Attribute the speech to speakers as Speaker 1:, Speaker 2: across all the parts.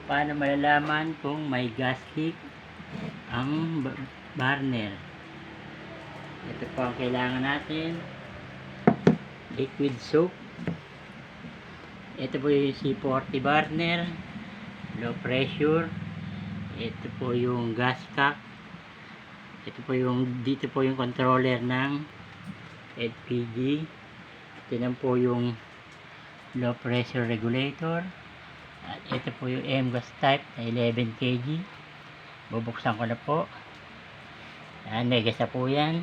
Speaker 1: Paano malalaman kung may gas leak ang burner? Ito po ang kailangan natin. Liquid soap. Ito po yung C40 burner. Low pressure. Ito po yung gas cock. Ito po yung, dito po yung controller ng LPG. Ito na po yung low pressure regulator. At ito po yung M-gas type na 11 kg. Bubuksan ko na po. Yan, may gas na po yan.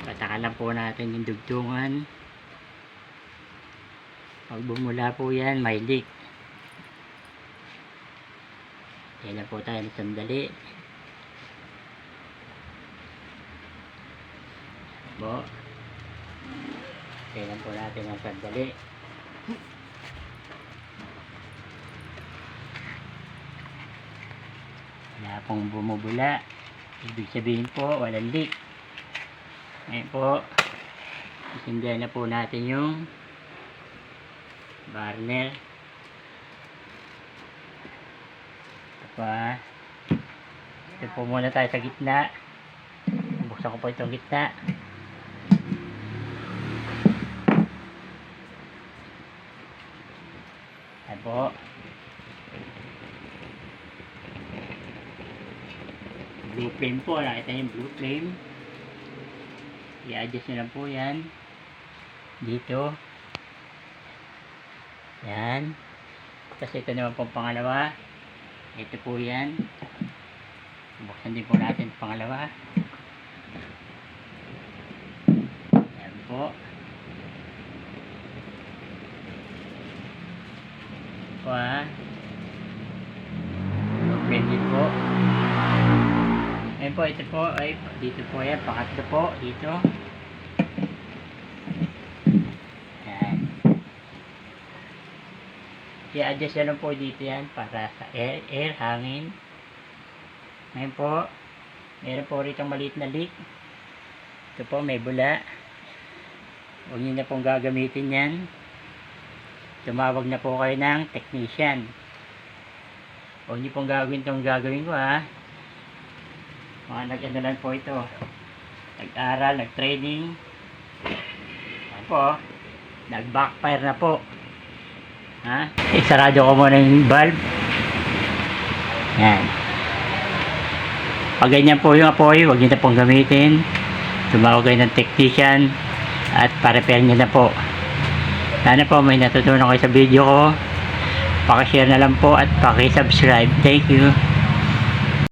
Speaker 1: Patakalan po natin yung dugtungan. Pag bumula po yan, may leak. Yan na po tayo ng sandali. Po. Yan po natin ng sandali. Wala pong bumubula. Ibig sabihin po, walang leak. Ngayon po, isindihan na po natin yung burner. Ito po muna tayo sa gitna. Buksan ko po itong gitna. Ayan po. Blue flame po. Nakita niyo yung blue flame. I-adjust nyo lang po yan. Dito. Yan. Kasi ito naman pong pangalawa. Ito po yan. Buksan din po natin pangalawa. Yan po. Po ha. Blue flame din po. Ayan po, ito po, ay, dito po yan, pangatlo po, dito. Ayan. I-adjust na lang po dito yan, para sa air, hangin. Ayan po, meron po rito maliit na leak. Ito po, may bula. Huwag nyo na pong gagamitin yan. Tumawag na po kayo ng technician. Huwag nyo pong gagawin itong gagawin ko ha. Mga nag-ano lang po ito, nag-aral, nag-training. Ayan po, nag-backfire na po. Ha? Isarado ko muna yung valve. Yan. Pag ganyan po yung apoy, huwag nyo na pong gamitin. Tumawag kayo ng technician at pa-repair nyo na po. Sana po may natutunan kayo sa video ko. Pakishare na lang po at pakisubscribe. Thank you.